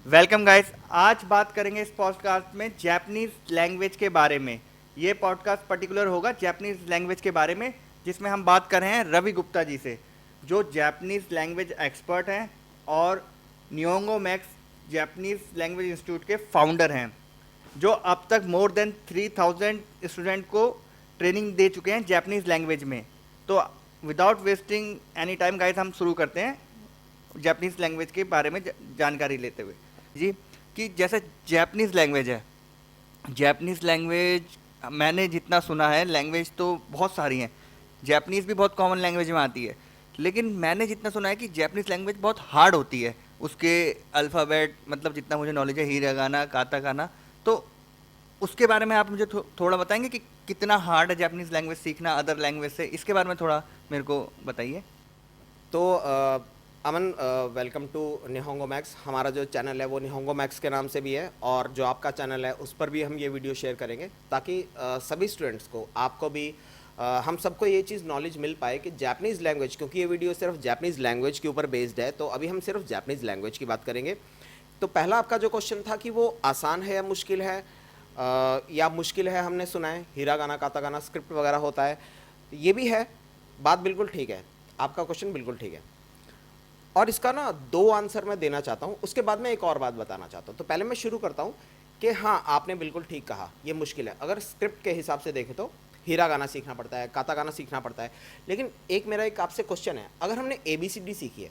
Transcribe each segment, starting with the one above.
Welcome guys. आज बात करेंगे इस पॉडकास्ट में जापानीज लैंग्वेज के बारे में। ये पॉडकास्ट पर्टिकुलर होगा जापानीज लैंग्वेज के बारे में, जिसमें हम बात कर रहे हैं रवि गुप्ता जी से, जो जापानीज लैंग्वेज एक्सपर्ट हैं और नियोंगो मैक्स जापानीज लैंग्वेज इंस्टीट्यूट के फाउंडर हैं, जो अब तक मोर देन 3000 स्टूडेंट को ट्रेनिंग दे चुके हैं जापानीज लैंग्वेज में। तो without wasting any time guys, हम शुरू करते हैं जापानीज लैंग्वेज के बारे में जानकारी लेते हुए जी। कि जैसे जापानीज लैंग्वेज है, जापानीज लैंग्वेज मैंने जितना सुना है, लैंग्वेज तो बहुत सारी हैं, जापानीज़ भी बहुत कॉमन लैंग्वेज में आती है, लेकिन मैंने जितना सुना है कि जापानीज लैंग्वेज बहुत हार्ड होती है। उसके अल्फ़ाबेट, मतलब जितना मुझे नॉलेज है, हीरागाना, काताकाना, तो उसके बारे में आप मुझे थोड़ा बताएंगे कि कितना हार्ड है जापानीज लैंग्वेज सीखना अदर लैंग्वेज से। इसके बारे में थोड़ा मेरे को बताइए। तो अमन, वेलकम टू निहोंगो मैक्स। हमारा जो चैनल है वो निहोंगो मैक्स के नाम से भी है, और जो आपका चैनल है उस पर भी हम ये वीडियो शेयर करेंगे, ताकि सभी स्टूडेंट्स को, आपको भी, हम सबको ये चीज़ नॉलेज मिल पाए कि जापानीज़ लैंग्वेज, क्योंकि ये वीडियो सिर्फ जापानीज़ लैंग्वेज के ऊपर बेस्ड है, तो अभी हम सिर्फ जापानीज़ लैंग्वेज की बात करेंगे। तो पहला आपका जो क्वेश्चन था कि वो आसान है या मुश्किल है, या मुश्किल है, हमने सुना है हीरागाना कातागाना स्क्रिप्ट वगैरह होता है, ये भी है। बात बिल्कुल ठीक है, आपका क्वेश्चन बिल्कुल ठीक है। और इसका ना दो आंसर मैं देना चाहता हूँ, उसके बाद मैं एक और बात बताना चाहता हूँ। तो पहले मैं शुरू करता हूँ कि हाँ, आपने बिल्कुल ठीक कहा, ये मुश्किल है। अगर स्क्रिप्ट के हिसाब से देखें तो हीरा गाना सीखना पड़ता है, काता गाना सीखना पड़ता है। लेकिन एक मेरा एक आपसे क्वेश्चन है, अगर हमने ABCD सीखी है,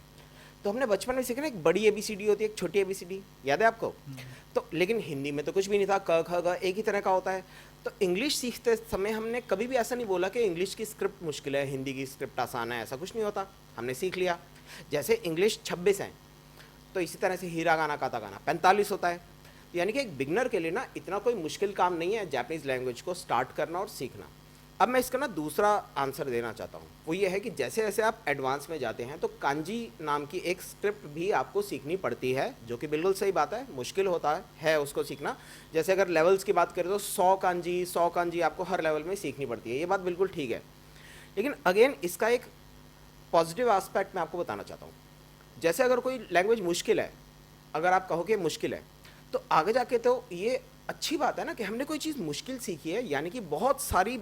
तो हमने बचपन में सीखा ना, एक बड़ी ABCD होती है, एक छोटी ABCD, याद है आपको? तो लेकिन हिंदी में तो कुछ भी नहीं था, क ख ग एक ही तरह का होता है। तो इंग्लिश सीखते समय हमने कभी भी ऐसा नहीं बोला कि इंग्लिश की स्क्रिप्ट मुश्किल है, हिंदी की स्क्रिप्ट आसान है, ऐसा कुछ नहीं होता। हमने सीख लिया। जैसे इंग्लिश 26 है, तो इसी तरह से हीरा गाना काता गाना 45 होता है। यानी कि एक बिगनर के लिए ना इतना कोई मुश्किल काम नहीं है जापानीज़ लैंग्वेज को स्टार्ट करना और सीखना। अब मैं इसका ना दूसरा आंसर देना चाहता हूँ, वो ये है कि जैसे जैसे आप एडवांस में जाते हैं तो कांजी नाम की एक स्क्रिप्ट भी आपको सीखनी पड़ती है, जो कि बिल्कुल सही बात है, मुश्किल होता है उसको सीखना। जैसे अगर लेवल्स की बात करें तो 100 कांजी आपको हर लेवल में सीखनी पड़ती है, ये बात बिल्कुल ठीक है। लेकिन अगेन इसका एक पॉजिटिव एस्पेक्ट मैं आपको बताना चाहता हूँ। जैसे अगर कोई लैंग्वेज मुश्किल है, अगर आप कहो कि मुश्किल है, तो आगे जाके तो ये अच्छी बात है ना कि हमने कोई चीज़ मुश्किल सीखी है, यानी कि बहुत सारी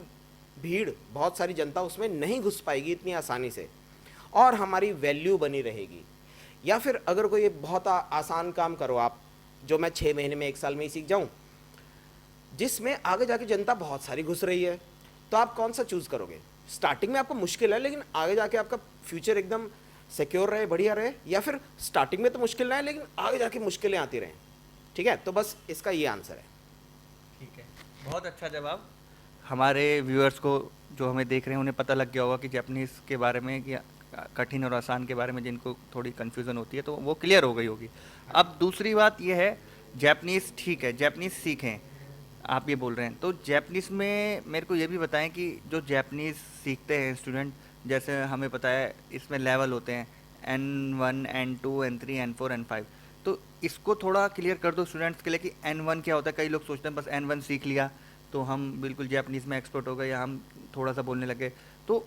भीड़, बहुत सारी जनता उसमें नहीं घुस पाएगी इतनी आसानी से, और हमारी वैल्यू बनी रहेगी। या फिर अगर कोई बहुत आसान काम करो आप, जो मैं 6 महीने में 1 साल में ही सीख जाऊं, जिसमें आगे जाके जनता बहुत सारी घुस रही है, तो आप कौन सा चूज़ करोगे? स्टार्टिंग में आपको मुश्किल है, लेकिन आगे जाके आपका फ्यूचर एकदम सिक्योर रहे, बढ़िया रहे, या फिर स्टार्टिंग में तो मुश्किल ना है लेकिन आगे जाके मुश्किलें आती रहें? ठीक है, तो बस इसका ये आंसर है। ठीक है, बहुत अच्छा जवाब। हमारे व्यूअर्स को, जो हमें देख रहे हैं, उन्हें पता लग गया होगा कि जापानीज़ के बारे में, कि कठिन और आसान के बारे में जिनको थोड़ी कन्फ्यूज़न होती है, तो वो क्लियर हो गई होगी। अब दूसरी बात यह है, जापानीज़ ठीक है, जापानीज़ सीखें, आप ये बोल रहे हैं, तो जापानीज़ में मेरे को ये भी बताएं कि जो जापानीज़ सीखते हैं स्टूडेंट, जैसे हमें पता है इसमें लेवल होते हैं, N1 N2 N3 N4 N5, तो इसको थोड़ा क्लियर कर दो स्टूडेंट्स के लिए कि N1 क्या होता है। कई लोग सोचते हैं बस N1 सीख लिया तो हम बिल्कुल जापानीज़ में एक्सपर्ट हो गए, या हम थोड़ा सा बोलने लगे। तो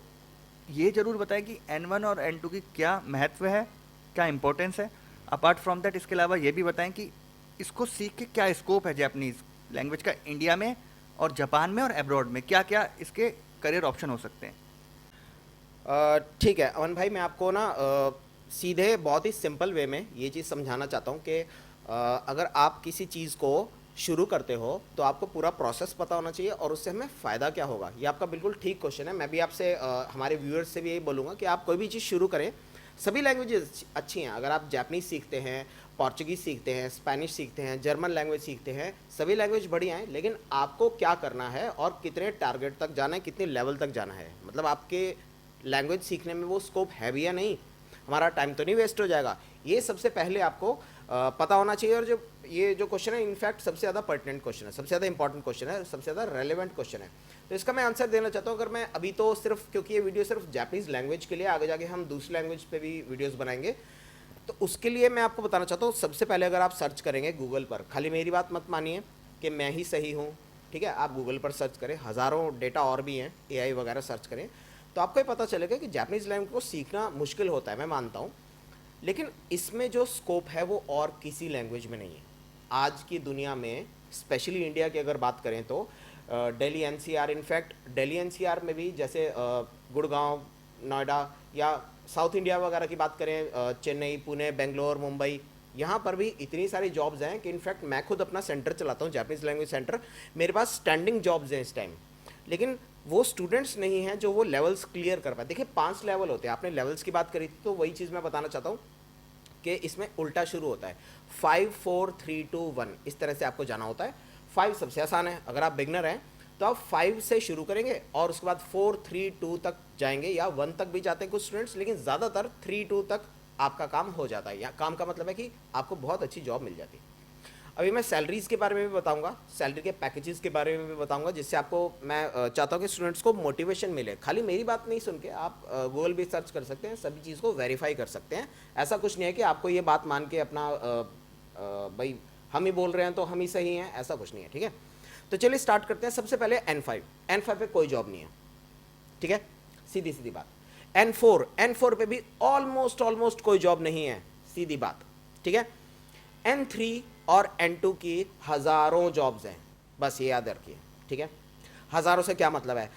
ये ज़रूर बताएं कि N1 और N2 की क्या महत्व है, क्या इंपॉर्टेंस है। अपार्ट फ्रॉम दैट, इसके अलावा ये भी बताएं कि इसको सीख के क्या स्कोप है जापानीज़ लैंग्वेज का इंडिया में और जापान में और एब्रॉड में, क्या क्या इसके करियर ऑप्शन हो सकते हैं। ठीक है अमन भाई, मैं आपको ना सीधे बहुत ही सिंपल वे में ये चीज़ समझाना चाहता हूँ कि अगर आप किसी चीज़ को शुरू करते हो तो आपको पूरा प्रोसेस पता होना चाहिए, और उससे हमें फ़ायदा क्या होगा। ये आपका बिल्कुल ठीक क्वेश्चन है। मैं भी आपसे, हमारे व्यूअर्स से भी यही बोलूँगा कि आप कोई भी चीज़ शुरू करें, सभी लैंग्वेजेस अच्छी हैं। अगर आप जापानीज़ सीखते हैं, पोर्चुगीज़ सीखते हैं, स्पेनिश सीखते हैं, जर्मन लैंग्वेज सीखते हैं, सभी लैंग्वेज बढ़िया हैं, लेकिन आपको क्या करना है और कितने टारगेट तक जाना है, कितने लेवल तक जाना है, मतलब आपके लैंग्वेज सीखने में वो स्कोप है भी या नहीं, हमारा टाइम तो नहीं वेस्ट हो जाएगा, ये सबसे पहले आपको पता होना चाहिए। और जो ये जो क्वेश्चन है, इनफैक्ट सबसे ज़्यादा पर्टिनेंट क्वेश्चन है, सबसे ज़्यादा इंपॉर्टेंट क्वेश्चन है, सबसे ज़्यादा रेलेवेंट क्वेश्चन है। तो इसका मैं आंसर देना चाहता हूँ। अगर मैं अभी तो सिर्फ, क्योंकि ये वीडियो सिर्फ जापानीज़ लैंग्वेज के लिए, आगे जाके हम दूसरी लैंग्वेज पे भी वीडियोज़ बनाएंगे, तो उसके लिए मैं आपको बताना चाहता हूँ, सबसे पहले अगर आप सर्च करेंगे गूगल पर, खाली मेरी बात मत मानिए कि मैं ही सही हूँ, ठीक है, आप गूगल पर सर्च करें, हज़ारों डेटा और भी हैं, AI वगैरह सर्च करें, तो आपको ये पता चलेगा कि जापानीज़ लैंग्वेज को सीखना मुश्किल होता है, मैं मानता हूँ। लेकिन इसमें जो स्कोप है वो और किसी लैंग्वेज में नहीं है आज की दुनिया में, स्पेशली इंडिया की अगर बात करें तो Delhi NCR, in fact Delhi NCR में भी जैसे गुड़गांव, नोएडा या साउथ इंडिया वगैरह की बात करें, चेन्नई, पुणे, बेंगलोर, मुंबई, यहाँ पर भी इतनी सारी जॉब्स हैं कि इनफैक्ट मैं खुद अपना सेंटर चलाता हूँ, जापानीज़ लैंग्वेज सेंटर। मेरे पास स्टैंडिंग जॉब्स हैं इस टाइम, लेकिन वो स्टूडेंट्स नहीं हैं जो वो लेवल्स क्लियर कर पाए। देखिए 5 लेवल होते हैं, आपने लेवल्स की बात करी थी तो वही चीज़ मैं बताना चाहता हूँ कि इसमें उल्टा शुरू होता है, 5 4 3 2 1 इस तरह से आपको जाना होता है। 5 सबसे आसान है, अगर आप बिगनर हैं तो आप 5 से शुरू करेंगे और उसके बाद 4 3 2 तक जाएंगे, या 1 तक भी जाते हैं कुछ स्टूडेंट्स, लेकिन ज़्यादातर 3 2 तक आपका काम हो जाता है। या काम का मतलब है कि आपको बहुत अच्छी जॉब मिल जाती है। अभी मैं सैलरीज़ के बारे में भी बताऊंगा, सैलरी के पैकेजेस के बारे में भी बताऊंगा, जिससे आपको मैं चाहता हूं कि स्टूडेंट्स को मोटिवेशन मिले। खाली मेरी बात नहीं सुन के आप गूगल भी सर्च कर सकते हैं, सभी चीज़ को वेरीफाई कर सकते हैं। ऐसा कुछ नहीं है कि आपको ये बात मान के अपना भाई हम ही बोल रहे हैं तो हम ही सही हैं, ऐसा कुछ नहीं है, ठीक है। तो चलिए स्टार्ट करते हैं। सबसे पहले N5 पे कोई जॉब नहीं है, ठीक है, सीधी सीधी बात। N4 पे भी ऑलमोस्ट कोई जॉब नहीं है, सीधी बात, ठीक है। N3 और N2 की हज़ारों जॉब्स हैं, बस ये याद रखिए, ठीक है। हज़ारों से क्या मतलब है,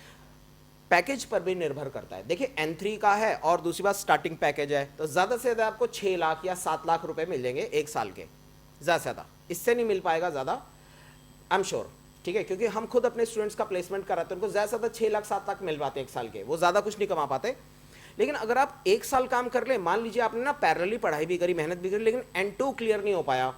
पैकेज पर भी निर्भर करता है। देखिए N3 का है और दूसरी बात स्टार्टिंग पैकेज है, तो ज़्यादा से ज़्यादा आपको 6 लाख या 7 लाख रुपए मिल जाएंगे एक साल के, ज़्यादा से ज़्यादा, इससे नहीं मिल पाएगा ज़्यादा, आई एम श्योर, ठीक है, क्योंकि हम खुद अपने स्टूडेंट्स का प्लेसमेंट कराते हैं, उनको ज़्यादा से ज़्यादा 6 लाख 7 लाख मिल पाते हैं एक साल के, वो ज़्यादा कुछ नहीं कमा पाते। लेकिन अगर आप एक साल काम कर ले, मान लीजिए आपने ना पैरेलली पढ़ाई भी करी, मेहनत भी करी, लेकिन N2 क्लियर नहीं हो पाया,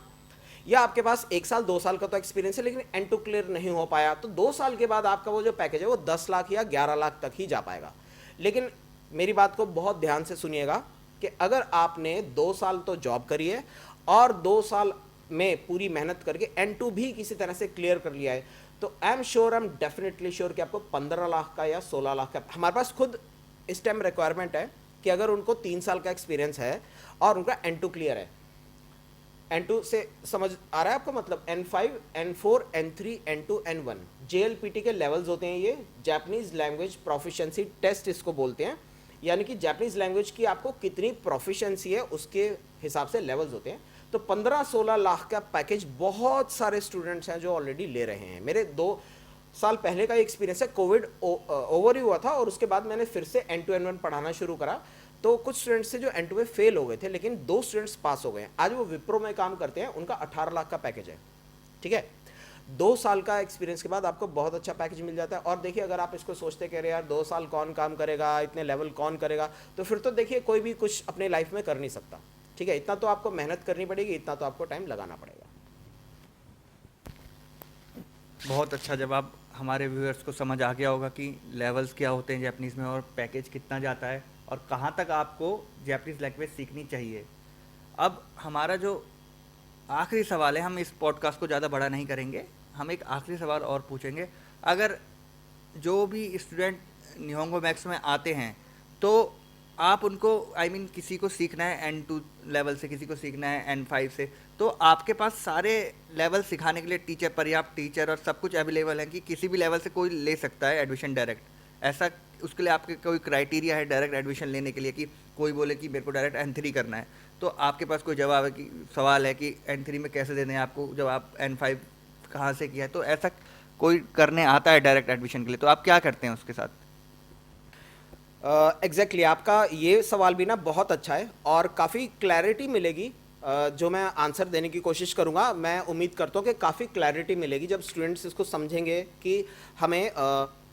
या आपके पास 1 साल 2 साल का तो एक्सपीरियंस है लेकिन N2 क्लियर नहीं हो पाया, तो 2 साल के बाद आपका वो जो पैकेज है वो 10 लाख या 11 लाख तक ही जा पाएगा। लेकिन मेरी बात को बहुत ध्यान से सुनिएगा कि अगर आपने 2 साल तो जॉब करी है और 2 साल में पूरी मेहनत करके N2 भी किसी तरह से क्लियर कर लिया है, तो आई एम डेफिनेटली श्योर कि आपको 15 लाख का या 16 लाख का, हमारे पास खुद इस टाइम रिक्वायरमेंट है कि अगर उनको 3 साल का एक्सपीरियंस है और उनका N2 क्लियर है, N2 से समझ आ रहा है आपको, मतलब N5, N4, N3, N2, N1 JLPT के लेवल्स होते हैं। ये जापानीज लैंग्वेज प्रोफिशिएंसी टेस्ट इसको बोलते हैं, यानी कि जापानीज लैंग्वेज की आपको कितनी प्रोफिशिएंसी है उसके हिसाब से लेवल्स होते हैं। तो 15-16 लाख का पैकेज बहुत सारे स्टूडेंट्स हैं जो ऑलरेडी ले रहे हैं। मेरे 2 साल पहले का एक्सपीरियंस है, कोविड ओवर ही हुआ था और उसके बाद मैंने फिर से N2 N1 पढ़ाना शुरू करा, तो कुछ स्टूडेंट्स थे जो N2 में फेल हो गए थे, लेकिन 2 स्टूडेंट्स पास हो गए हैं। आज वो विप्रो में काम करते हैं, उनका 18 लाख का पैकेज है, ठीक है। 2 साल का एक्सपीरियंस के बाद आपको बहुत अच्छा पैकेज मिल जाता है। और देखिए अगर आप इसको सोचते कह रहे यार 2 साल कौन काम करेगा, इतने लेवल कौन करेगा, तो फिर तो देखिए कोई भी कुछ अपने लाइफ में कर नहीं सकता, ठीक है। इतना तो आपको मेहनत करनी पड़ेगी, इतना तो आपको टाइम लगाना पड़ेगा। बहुत अच्छा जवाब, हमारे व्यूअर्स को समझ आ गया होगा कि लेवल्स क्या होते हैं जापानीज़ में और पैकेज कितना जाता है और कहाँ तक आपको जापानीज़ लैंग्वेज सीखनी चाहिए। अब हमारा जो आखिरी सवाल है, हम इस पॉडकास्ट को ज़्यादा बड़ा नहीं करेंगे, हम एक आखिरी सवाल और पूछेंगे। अगर जो भी स्टूडेंट निहोंगो मैक्स में आते हैं तो आप उनको किसी को सीखना है N2 लेवल से, किसी को सीखना है N5 से, तो आपके पास सारे लेवल सिखाने के लिए टीचर, पर्याप्त टीचर और सब कुछ अवेलेबल है कि किसी भी लेवल से कोई ले सकता है एडमिशन डायरेक्ट? ऐसा उसके लिए आपके कोई क्राइटेरिया है डायरेक्ट एडमिशन लेने के लिए कि कोई बोले कि मेरे को डायरेक्ट N3 करना है, तो आपके पास कोई जवाब है कि सवाल है कि N3 में कैसे देने हैं आपको जब आप N5 कहाँ से किया है? तो ऐसा कोई करने आता है डायरेक्ट एडमिशन के लिए, तो आप क्या करते हैं उसके साथ? एग्जैक्टली आपका ये सवाल भी ना बहुत अच्छा है और काफ़ी क्लैरिटी मिलेगी जो मैं आंसर देने की कोशिश करूँगा। मैं उम्मीद करता हूँ कि काफ़ी क्लैरिटी मिलेगी जब स्टूडेंट्स इसको समझेंगे कि हमें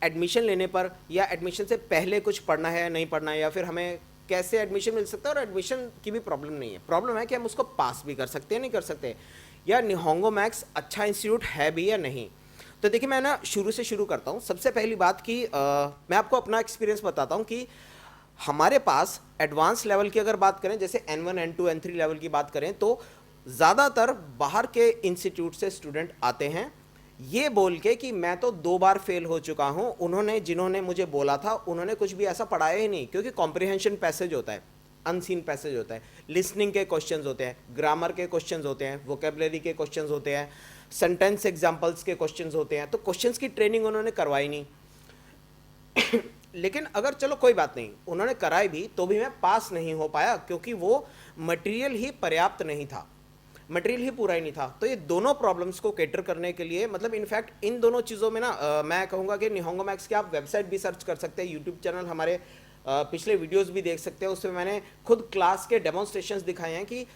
एडमिशन लेने पर या एडमिशन से पहले कुछ पढ़ना है या नहीं पढ़ना है, या फिर हमें कैसे एडमिशन मिल सकता है। और एडमिशन की भी प्रॉब्लम नहीं है, प्रॉब्लम है कि हम उसको पास भी कर सकते हैं नहीं कर सकते, या निहोंगो मैक्स अच्छा इंस्टीट्यूट है भी या नहीं। तो देखिए मैं ना शुरू से शुरू करता हूँ। सबसे पहली बात कि मैं आपको अपना एक्सपीरियंस बताता हूँ कि हमारे पास एडवांस लेवल की अगर बात करें, जैसे N1, N2, N3 लेवल की बात करें, तो ज़्यादातर बाहर के इंस्टीट्यूट से स्टूडेंट आते हैं ये बोल के कि मैं तो 2 बार फेल हो चुका हूँ, जिन्होंने मुझे बोला था उन्होंने कुछ भी ऐसा पढ़ाया ही नहीं। क्योंकि कॉम्प्रिहेंशन पैसेज होता है, अनसीन पैसेज होता है, लिसनिंग के क्वेश्चंस होते हैं, ग्रामर के क्वेश्चंस होते हैं, वोकेबलरी के क्वेश्चंस होते हैं, सेंटेंस एग्जांपल्स के क्वेश्चंस होते हैं। तो क्वेश्चंस की ट्रेनिंग उन्होंने करवाई नहीं। लेकिन अगर चलो कोई बात नहीं, उन्होंने कराई भी तो भी मैं पास नहीं हो पाया क्योंकि वो मटेरियल ही पर्याप्त नहीं था, मटेरियल ही पूरा ही नहीं था। तो ये दोनों प्रॉब्लम्स को कैटर करने के लिए मतलब इनफैक्ट इन दोनों चीज़ों में ना मैं कहूँगा कि निहोंगो मैक्स की आप वेबसाइट भी सर्च कर सकते हैं, यूट्यूब चैनल हमारे पिछले वीडियोस भी देख सकते हैं, उसमें मैंने खुद क्लास के डेमोन्स्ट्रेशंस दिखाए हैं कि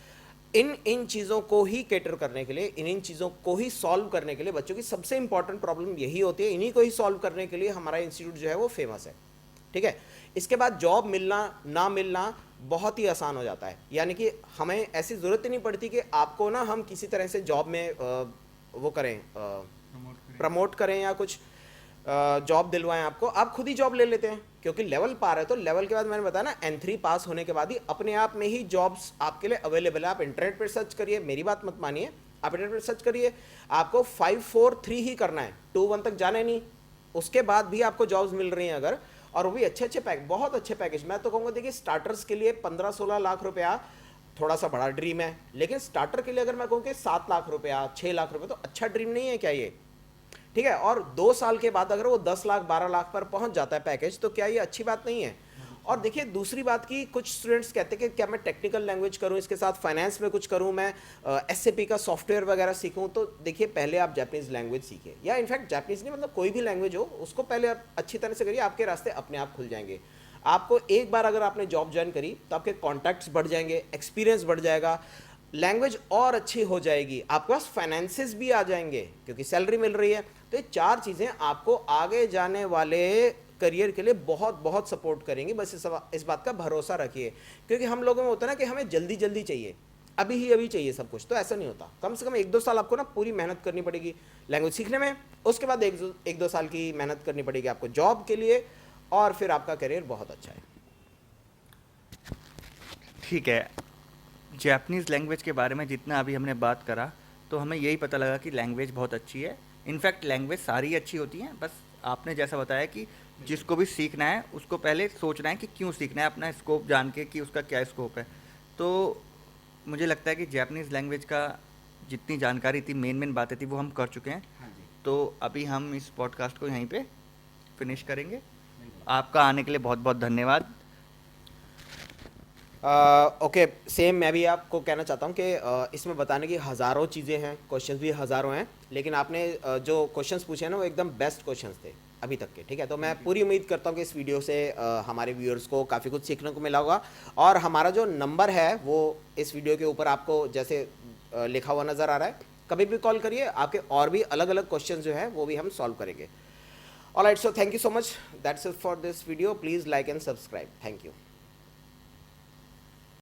इन चीज़ों को ही कैटर करने के लिए, इन चीज़ों को ही सॉल्व करने के लिए बच्चों की सबसे इंपॉर्टेंट प्रॉब्लम यही होती है, इन्हीं को ही सॉल्व करने के लिए हमारा इंस्टीट्यूट जो है वो फेमस है। ठीक है, इसके बाद जॉब मिलना ना मिलना बहुत ही आसान हो जाता है, यानी कि हमें ऐसी ज़रूरत ही नहीं पड़ती कि आपको ना हम किसी तरह से जॉब में वो करें, प्रमोट करें या कुछ जॉब दिलवाएं आपको, आप खुद ही जॉब ले लेते हैं क्योंकि लेवल पार है। तो लेवल के बाद मैंने बताया ना N3 पास होने के बाद ही अपने आप में ही जॉब्स आपके लिए अवेलेबल है। आप इंटरनेट पर सर्च करिए, मेरी बात मत मानिए, आप इंटरनेट पर सर्च करिए, आपको 5-4-3 ही करना है, 2-1 तक जाना ही नहीं, उसके बाद भी आपको जॉब्स मिल रही हैं अगर, और वो भी अच्छे बहुत अच्छे पैकेज। मैं तो कहूँगा देखिए स्टार्टर्स के लिए 15-16 लाख रुपया थोड़ा सा बड़ा ड्रीम है, लेकिन स्टार्टर के लिए अगर मैं कहूँ कि 7 लाख रुपया 6 लाख रुपये तो अच्छा ड्रीम नहीं है क्या ये? ठीक है, और 2 साल के बाद अगर वो 10 लाख 12 लाख पर पहुंच जाता है पैकेज, तो क्या ये अच्छी बात नहीं है? और देखिए दूसरी बात की कुछ स्टूडेंट्स कहते हैं कि क्या मैं टेक्निकल लैंग्वेज करूं, इसके साथ फाइनेंस में कुछ करूं, मैं SAP का सॉफ्टवेयर वगैरह सीखूं। तो देखिए पहले आप जापानीज़ लैंग्वेज सीखिए, या इनफैक्ट जापानीज़ नहीं मतलब कोई भी लैंग्वेज हो उसको पहले आप अच्छी तरह से करिए, आपके रास्ते अपने आप खुल जाएंगे। आपको एक बार अगर आपने जॉब ज्वाइन करी तो आपके कॉन्टैक्ट्स बढ़ जाएंगे, एक्सपीरियंस बढ़ जाएगा, लैंग्वेज और अच्छी हो जाएगी, आपके पास फाइनेंसेस भी आ जाएंगे क्योंकि सैलरी मिल रही है। तो ये 4 चीज़ें आपको आगे जाने वाले करियर के लिए बहुत सपोर्ट करेंगी। बस इस बात का भरोसा रखिए, क्योंकि हम लोगों में होता है ना कि हमें जल्दी चाहिए, अभी चाहिए सब कुछ, तो ऐसा नहीं होता। कम से कम 1-2 साल आपको ना पूरी मेहनत करनी पड़ेगी लैंग्वेज सीखने में, उसके बाद 1-2 साल की मेहनत करनी पड़ेगी आपको जॉब के लिए, और फिर आपका करियर बहुत अच्छा है। ठीक है, जापानीज़ लैंग्वेज के बारे में जितना अभी हमने बात करा तो हमें यही पता लगा कि लैंग्वेज बहुत अच्छी है। इनफैक्ट लैंग्वेज सारी अच्छी होती हैं, बस आपने जैसा बताया कि जिसको भी सीखना है उसको पहले सोचना है कि क्यों सीखना है, अपना स्कोप जान के कि उसका क्या स्कोप है। तो मुझे लगता है कि जापानीज़ लैंग्वेज का जितनी जानकारी थी, मेन बातें थी, वो हम कर चुके हैं। हाँ जी। तो अभी हम इस पॉडकास्ट को यहीं पे फिनिश करेंगे। आपका आने के लिए बहुत बहुत धन्यवाद। ओके, सेम मैं भी आपको कहना चाहता हूँ कि इसमें बताने की हज़ारों चीज़ें हैं, क्वेश्चंस भी हज़ारों हैं, लेकिन आपने जो क्वेश्चंस पूछे हैं ना वो एकदम बेस्ट क्वेश्चंस थे अभी तक के। ठीक है, तो मैं पूरी उम्मीद करता हूँ कि इस वीडियो से हमारे व्यूअर्स को काफ़ी कुछ सीखने को मिला होगा। और हमारा जो नंबर है वो इस वीडियो के ऊपर आपको जैसे लिखा हुआ नज़र आ रहा है, कभी भी कॉल करिए, आपके और भी अलग अलग क्वेश्चन जो है वो भी हम सॉल्व करेंगे। Alright, so thank you so much, that's it for this video, please like and subscribe, thank you.